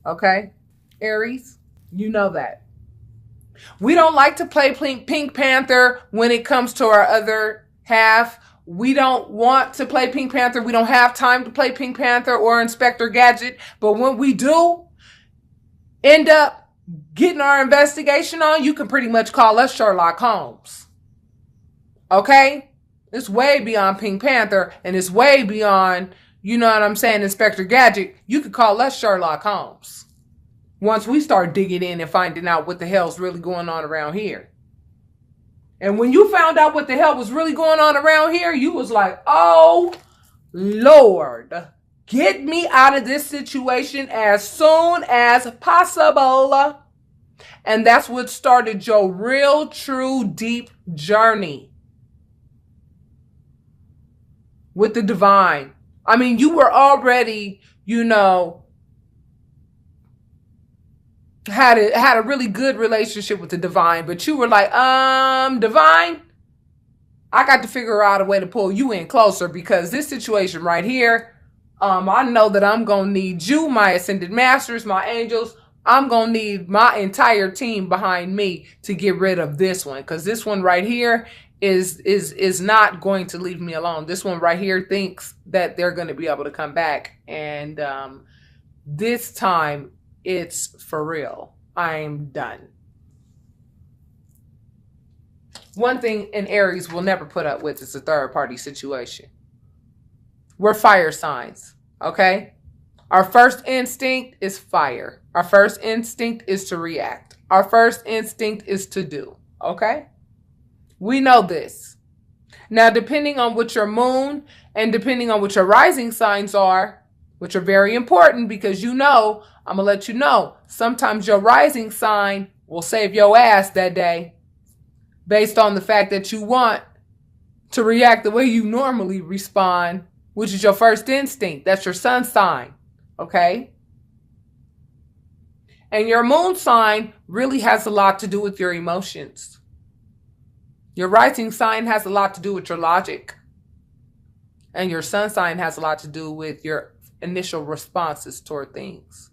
Okay? Aries, you know that. We don't like to play Pink Panther when it comes to our other half. We don't want to play Pink Panther. We don't have time to play Pink Panther or Inspector Gadget. But when we do end up getting our investigation on, you can pretty much call us Sherlock Holmes. Okay? It's way beyond Pink Panther, and it's way beyond, you know what I'm saying, Inspector Gadget. You could call us Sherlock Holmes once we start digging in and finding out what the hell's really going on around here. And when you found out what the hell was really going on around here, you was like, oh, Lord, get me out of this situation as soon as possible. And that's what started your real, true, deep journey with the divine. I mean, you were already, you know, had a really good relationship with the divine, but you were like, divine, I got to figure out a way to pull you in closer, because this situation right here, I know that I'm going to need you, my ascended masters, my angels. I'm going to need my entire team behind me to get rid of this one, because this one right here is not going to leave me alone. This one right here thinks that they're going to be able to come back, and this time it's for real. I'm done. One thing in Aries will never put up with is a third party situation. We're fire signs, okay? Our first instinct is fire. Our first instinct is to react. Our first instinct is to do, okay? We know this. Now, depending on what your moon and depending on what your rising signs are, which are very important, because you know, I'm going to let you know, sometimes your rising sign will save your ass that day based on the fact that you want to react the way you normally respond, which is your first instinct. That's your sun sign, okay? And your moon sign really has a lot to do with your emotions. Your rising sign has a lot to do with your logic. And your sun sign has a lot to do with your initial responses toward things.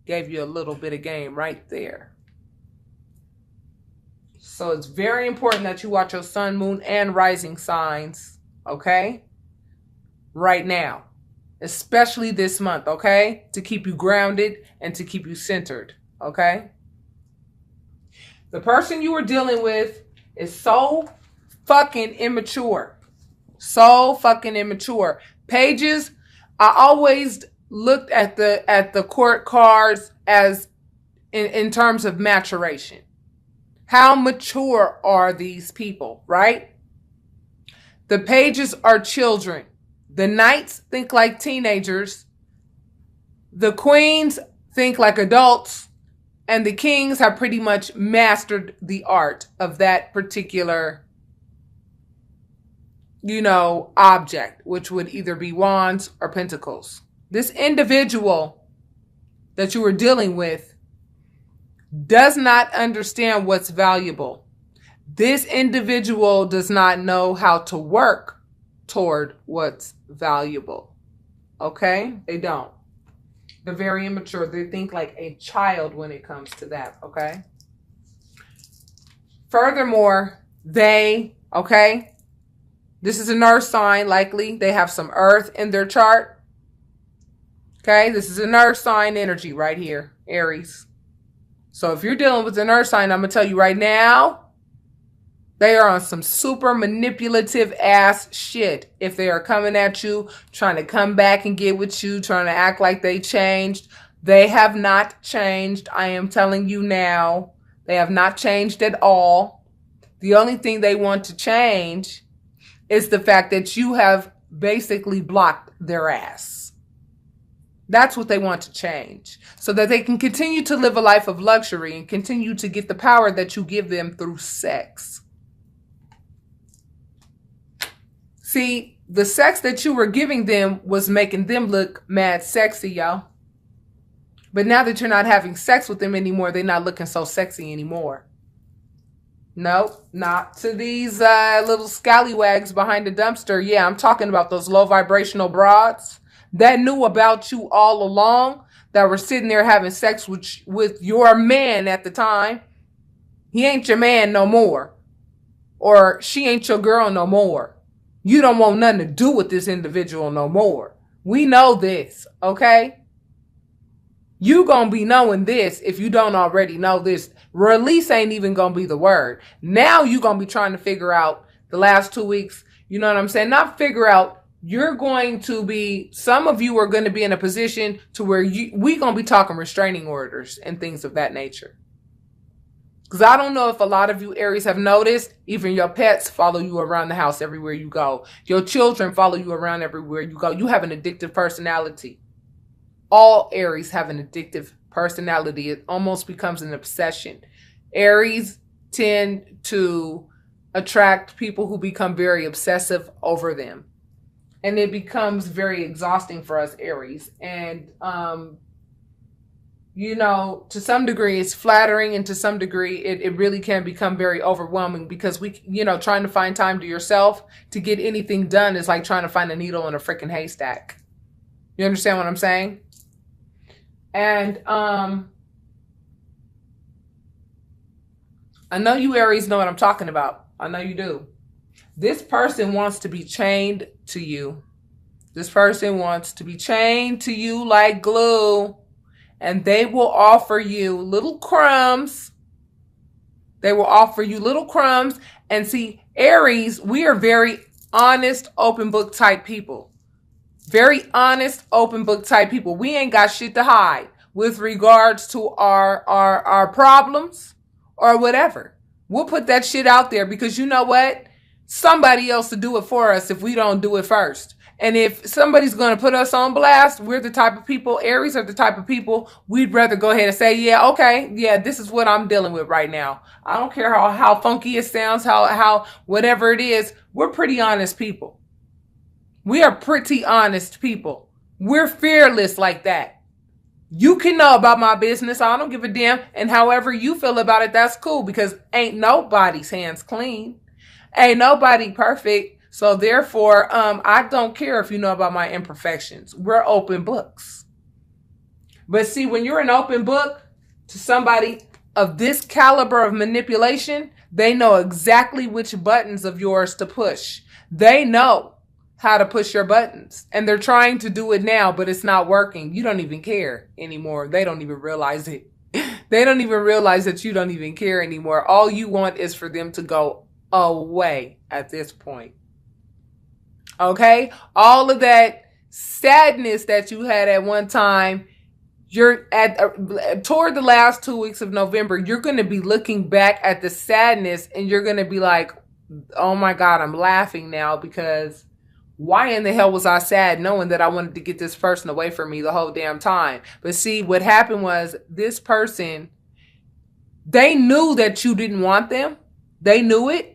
Gave you a little bit of game right there. So it's very important that you watch your sun, moon, and rising signs, okay? Right now. Especially this month, okay? To keep you grounded and to keep you centered, okay? The person you were dealing with is so fucking immature. So fucking immature. Pages, I always looked at the court cards as in terms of maturation. How mature are these people, right? The pages are children. The knights think like teenagers. The queens think like adults. And the kings have pretty much mastered the art of that particular, you know, object, which would either be wands or pentacles. This individual that you were dealing with does not understand what's valuable. This individual does not know how to work toward what's valuable. Okay? They don't. They're very immature. They think like a child when it comes to that. Okay? Furthermore, okay? This is an earth sign, likely. They have some earth in their chart. Okay? This is an earth sign energy right here, Aries. So if you're dealing with an earth sign, I'm going to tell you right now, they are on some super manipulative ass shit. If they are coming at you, trying to come back and get with you, trying to act like they changed, they have not changed. I am telling you now, they have not changed at all. The only thing they want to change is the fact that you have basically blocked their ass. That's what they want to change, so that they can continue to live a life of luxury and continue to get the power that you give them through sex. See, the sex that you were giving them was making them look mad sexy, y'all. But now that you're not having sex with them anymore, they're not looking so sexy anymore. Nope, not to these little scallywags behind the dumpster. Yeah, I'm talking about those low vibrational broads that knew about you all along, that were sitting there having sex with your man at the time. He ain't your man no more. Or she ain't your girl no more. You don't want nothing to do with this individual no more. We know this, okay? You gonna be knowing this if you don't already know this. Release ain't even gonna be the word. Now you gonna be trying to figure out the last 2 weeks, you know what I'm saying? Not figure out, you're going to be, some of you are going to be in a position to where we gonna be talking restraining orders and things of that nature. Because I don't know if a lot of you Aries have noticed, even your pets follow you around the house everywhere you go. Your children follow you around everywhere you go. You have an addictive personality. All Aries have an addictive personality. It almost becomes an obsession. Aries tend to attract people who become very obsessive over them. And it becomes very exhausting for us Aries. And, you know, to some degree it's flattering, and to some degree it really can become very overwhelming, because trying to find time to yourself to get anything done is like trying to find a needle in a freaking haystack. You understand what I'm saying? And I know you Aries know what I'm talking about. I know you do. This person wants to be chained to you. This person wants to be chained to you like glue. And they will offer you little crumbs. They will offer you little crumbs. And see, Aries, we are very honest, open book type people. Very honest, open book type people. We ain't got shit to hide with regards to our problems or whatever. We'll put that shit out there because you know what? Somebody else will do it for us if we don't do it first. And if somebody's going to put us on blast, we're the type of people, Aries are the type of people, we'd rather go ahead and say, yeah, okay, yeah, this is what I'm dealing with right now. I don't care how funky it sounds, how whatever it is. We're pretty honest people. We are pretty honest people. We're fearless like that. You can know about my business. I don't give a damn. And however you feel about it, that's cool, because ain't nobody's hands clean. Ain't nobody perfect. So therefore, I don't care if you know about my imperfections. We're open books. But see, when you're an open book to somebody of this caliber of manipulation, they know exactly which buttons of yours to push. They know how to push your buttons. And they're trying to do it now, but it's not working. You don't even care anymore. They don't even realize it. They don't even realize that you don't even care anymore. All you want is for them to go away at this point. Okay? All of that sadness that you had at one time, you're at toward the last 2 weeks of November, you're going to be looking back at the sadness and you're going to be like, oh my God, I'm laughing now, because why in the hell was I sad knowing that I wanted to get this person away from me the whole damn time? But see, what happened was this person, they knew that you didn't want them. They knew it.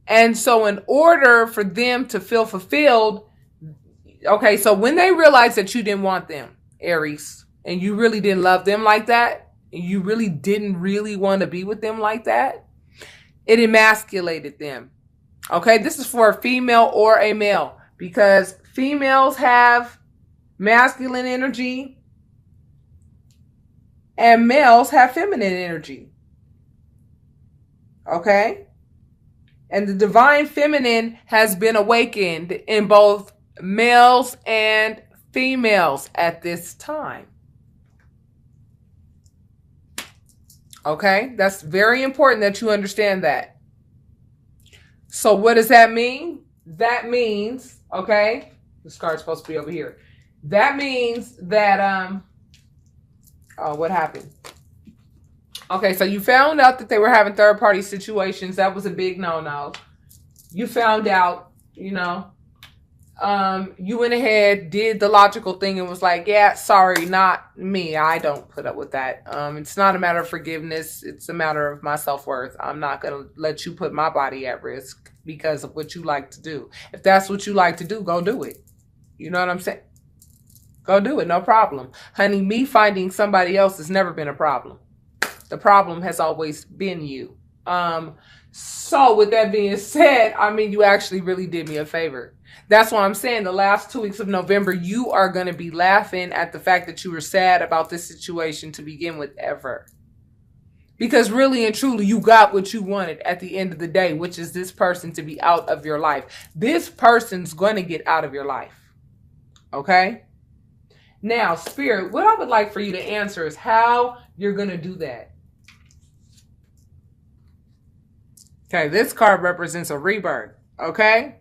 And so in order for them to feel fulfilled, okay, so when they realized that you didn't want them, Aries, and you really didn't love them like that, and you really didn't really want to be with them like that, it emasculated them. Okay, this is for a female or a male, because females have masculine energy and males have feminine energy. Okay? And the divine feminine has been awakened in both males and females at this time. Okay? That's very important that you understand that. So what does that mean? That means, okay, this card's supposed to be over here. That means that, oh, what happened? Okay, so you found out that they were having third-party situations. That was a big no-no. You found out, you know, you went ahead, did the logical thing and was like, yeah, sorry, not me. I don't put up with that. It's not a matter of forgiveness. It's a matter of my self-worth. I'm not going to let you put my body at risk because of what you like to do. If that's what you like to do, go do it. You know what I'm saying? Go do it. No problem. Honey, me finding somebody else has never been a problem. The problem has always been you. So with that being said, I mean, you actually really did me a favor. That's why I'm saying the last 2 weeks of November, you are going to be laughing at the fact that you were sad about this situation to begin with ever. Because really and truly, you got what you wanted at the end of the day, which is this person to be out of your life. This person's going to get out of your life. Okay? Now, Spirit, what I would like for you to answer is how you're going to do that. Okay, this card represents a rebirth. Okay?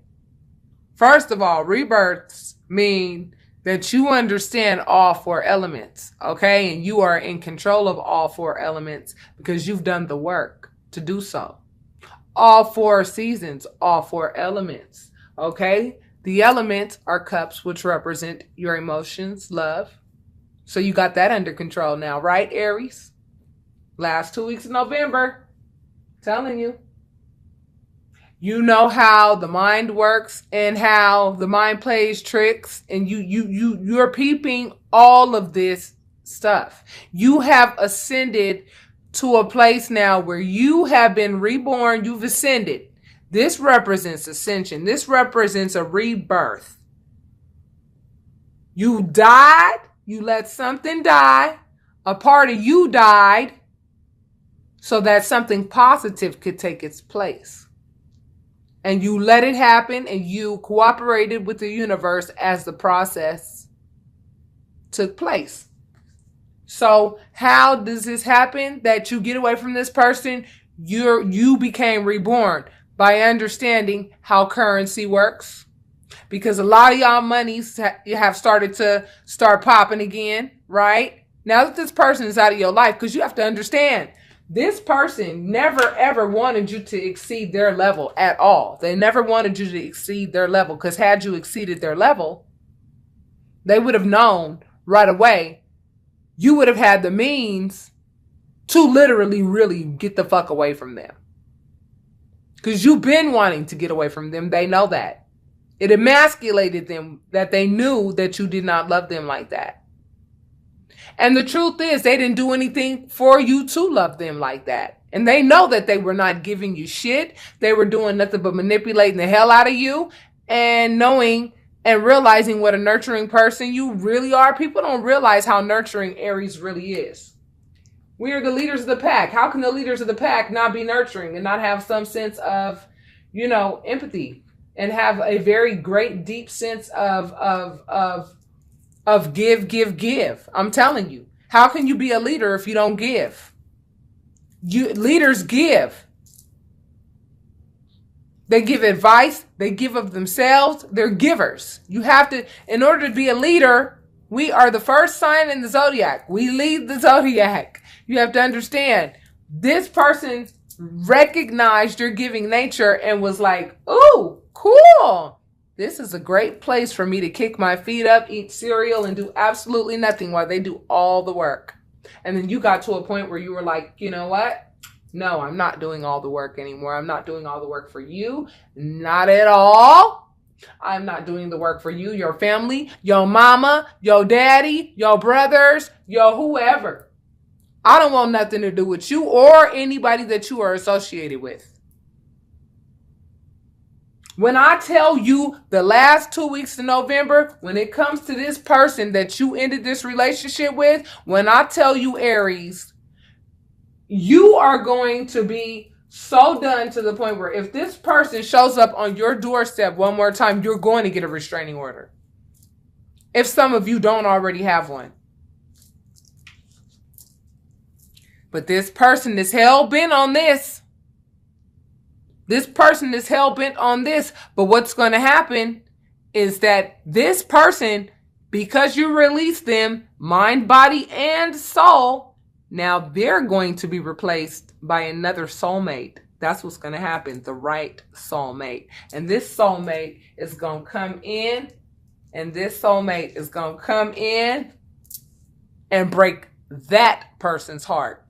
First of all, rebirths mean that you understand all four elements, okay? And you are in control of all four elements because you've done the work to do so. All four seasons, all four elements, okay? The elements are cups, which represent your emotions, love. So you got that under control now, right, Aries? Last 2 weeks of November, telling you. You know how the mind works and how the mind plays tricks, and you're peeping all of this stuff. You have ascended to a place now where you have been reborn. You've ascended. This represents ascension. This represents a rebirth. You died. You let something die. A part of you died so that something positive could take its place. And you let it happen, and you cooperated with the universe as the process took place. So how does this happen that you get away from this person? You became reborn by understanding how currency works. Because a lot of y'all monies have started to start popping again, right? Now that this person is out of your life, because you have to understand, this person never ever wanted you to exceed their level at all. They never wanted you to exceed their level, because had you exceeded their level, they would have known right away. You would have had the means to literally really get the fuck away from them. Because you've been wanting to get away from them. They know that. It emasculated them that they knew that you did not love them like that. And the truth is, they didn't do anything for you to love them like that. And they know that they were not giving you shit. They were doing nothing but manipulating the hell out of you. And knowing and realizing what a nurturing person you really are. People don't realize how nurturing Aries really is. We are the leaders of the pack. How can the leaders of the pack not be nurturing and not have some sense of, empathy, and have a very great, deep sense of give. I'm telling you. How can you be a leader if you don't give? Leaders give. They give advice. They give of themselves. They're givers. You have to, in order to be a leader, we are the first sign in the zodiac. We lead the zodiac. You have to understand, this person recognized your giving nature and was like, ooh, cool. This is a great place for me to kick my feet up, eat cereal, and do absolutely nothing while they do all the work. And then you got to a point where you were like, you know what? No, I'm not doing all the work anymore. I'm not doing all the work for you. Not at all. I'm not doing the work for you, your family, your mama, your daddy, your brothers, your whoever. I don't want nothing to do with you or anybody that you are associated with. When I tell you the last 2 weeks of November, when it comes to this person that you ended this relationship with, when I tell you, Aries, you are going to be so done to the point where if this person shows up on your doorstep one more time, you're going to get a restraining order. If some of you don't already have one. But this person is hell-bent on this. This person is hell-bent on this. But what's going to happen is that this person, because you release them, mind, body, and soul, now they're going to be replaced by another soulmate. That's what's going to happen. The right soulmate. And this soulmate is going to come in. And this soulmate is going to come in and break that person's heart.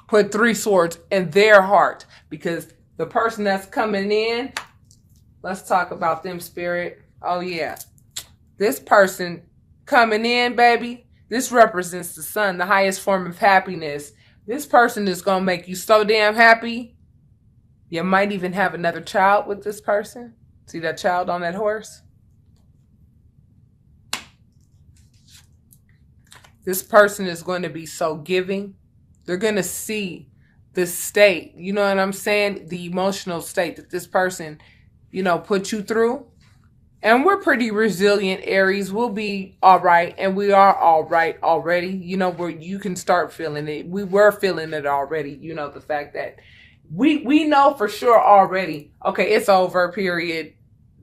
Put 3 swords in their heart. Because the person that's coming in, let's talk about them, Spirit. Oh, yeah. This person coming in, baby, this represents the sun, the highest form of happiness, This person is going to make you so damn happy. You might even have another child with this person. See that child on that horse? This person is going to be so giving. They're going to see the state, you know what I'm saying? The emotional state that this person, you know, put you through. And we're pretty resilient, Aries. We'll be all right. And we are all right already. You know, where you can start feeling it. We were feeling it already. You know, the fact that we know for sure already, okay, it's over, period.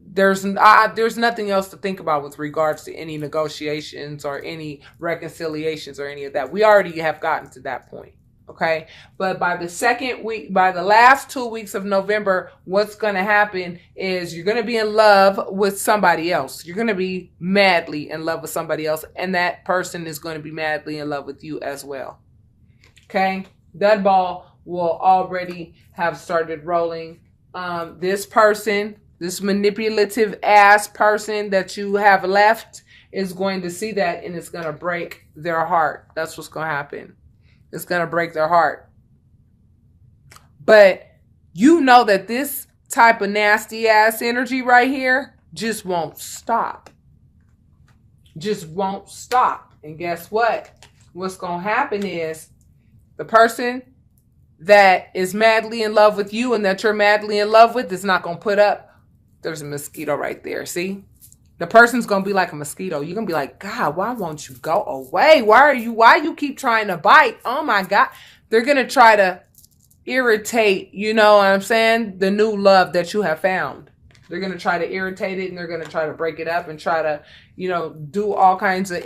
There's nothing else to think about with regards to any negotiations or any reconciliations or any of that. We already have gotten to that point. Okay. But by the second week, by the last 2 weeks of November, what's going to happen is you're going to be in love with somebody else. You're going to be madly in love with somebody else. And that person is going to be madly in love with you as well. Okay. That ball will already have started rolling. This person, this manipulative ass person that you have left is going to see that and it's going to break their heart. That's what's going to happen. It's going to break their heart. But you know that this type of nasty ass energy right here just won't stop. Just won't stop. And guess what? What's going to happen is the person that is madly in love with you and that you're madly in love with is not going to put up. There's a mosquito right there. See? The person's going to be like a mosquito. You're going to be like, God, why won't you go away? Why you keep trying to bite? Oh my God. They're going to try to irritate, you know what I'm saying? The new love that you have found. They're going to try to irritate it and they're going to try to break it up and try to, you know, do all kinds of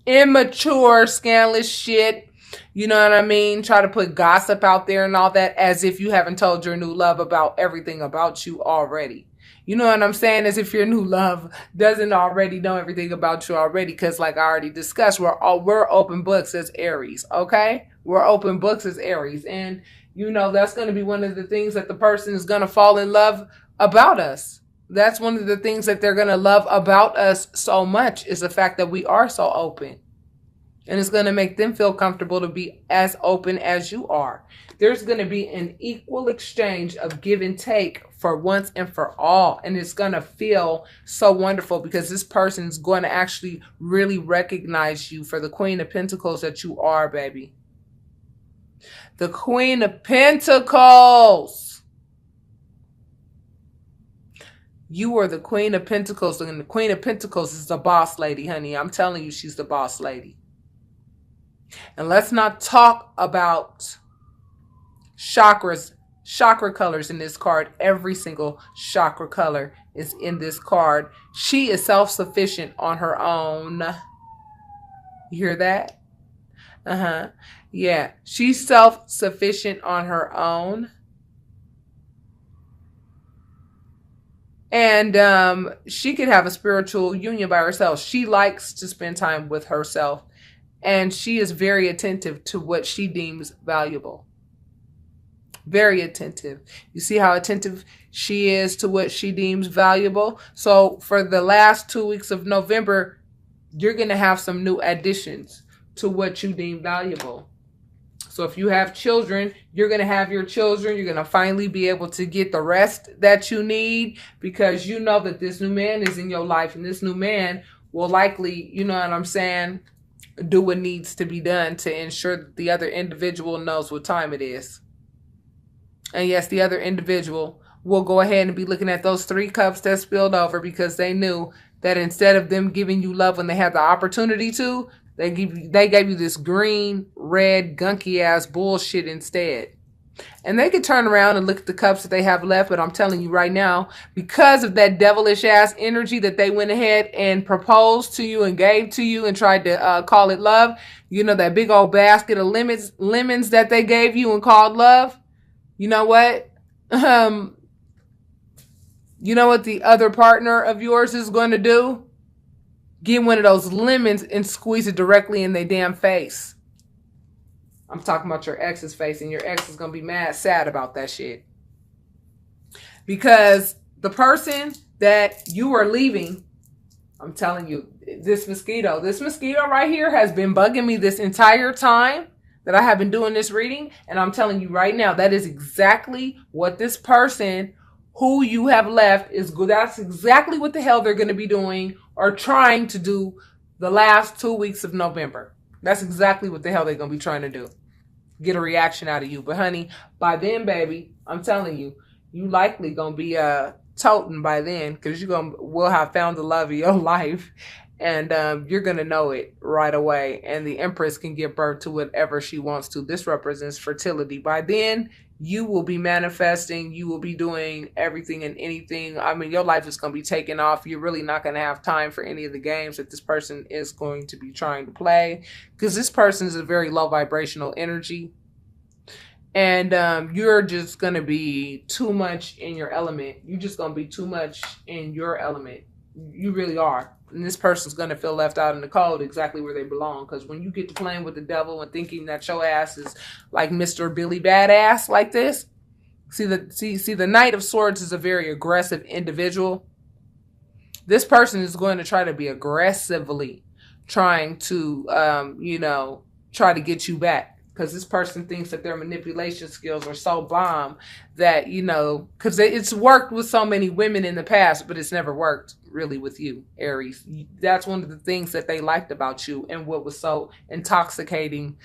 immature, scandalous shit. You know what I mean? Try to put gossip out there and all that as if you haven't told your new love about everything about you already. You know what I'm saying? As if your new love doesn't already know everything about you already. Because like I already discussed, we're open books as Aries. Okay? We're open books as Aries. And, you know, that's going to be one of the things that the person is going to fall in love about us. That's one of the things that they're going to love about us so much is the fact that we are so open. And it's going to make them feel comfortable to be as open as you are. There's going to be an equal exchange of give and take for once and for all. And it's going to feel so wonderful because this person is going to actually really recognize you for the Queen of Pentacles that you are, baby. The Queen of Pentacles. You are the Queen of Pentacles. And the Queen of Pentacles is the boss lady, honey. I'm telling you, she's the boss lady. And let's not talk about chakras, chakra colors in this card. Every single chakra color is in this card. She is self-sufficient on her own. You hear that? Yeah, she's self-sufficient on her own. And she could have a spiritual union by herself. She likes to spend time with herself. And she is very attentive to what she deems valuable. Very attentive. You see how attentive she is to what she deems valuable? So for the last 2 weeks of November, you're going to have some new additions to what you deem valuable. So if you have children, you're going to have your children. You're going to finally be able to get the rest that you need because you know that this new man is in your life and this new man will likely, you know what I'm saying, do what needs to be done to ensure that the other individual knows what time it is. And yes, the other individual will go ahead and be looking at those 3 cups that spilled over because they knew that instead of them giving you love when they had the opportunity to, they gave you this green, red, gunky ass bullshit instead. And they could turn around and look at the cups that they have left. But I'm telling you right now, because of that devilish ass energy that they went ahead and proposed to you and gave to you and tried to call it love. You know, that big old basket of lemons that they gave you and called love. You know what? You know what the other partner of yours is going to do? Get one of those lemons and squeeze it directly in their damn face. I'm talking about your ex's face, and your ex is going to be mad sad about that shit. Because the person that you are leaving, I'm telling you, this mosquito right here has been bugging me this entire time that I have been doing this reading, and I'm telling you right now, that is exactly what this person who you have left is good. That's exactly what the hell they're going to be doing or trying to do the last 2 weeks of November. That's exactly what the hell they're going to be trying to do. Get a reaction out of you. But honey, by then, baby, I'm telling you, you likely going to be toting by then, because will have found the love of your life, and you're going to know it right away. And the Empress can give birth to whatever she wants to. This represents fertility. By then, you will be manifesting. You will be doing everything and anything. I mean, your life is going to be taking off. You're really not going to have time for any of the games that this person is going to be trying to play, because this person is a very low vibrational energy. And you're just going to be too much in your element. You're just going to be too much in your element. You really are. And this person's going to feel left out in the cold, exactly where they belong. Because when you get to playing with the devil and thinking that your ass is like Mr. Billy Badass like this, see the Knight of Swords is a very aggressive individual. This person is going to try to be aggressively trying to, try to get you back. Because this person thinks that their manipulation skills are so bomb that, because it's worked with so many women in the past, but it's never worked really with you, Aries. That's one of the things that they liked about you and what was so intoxicating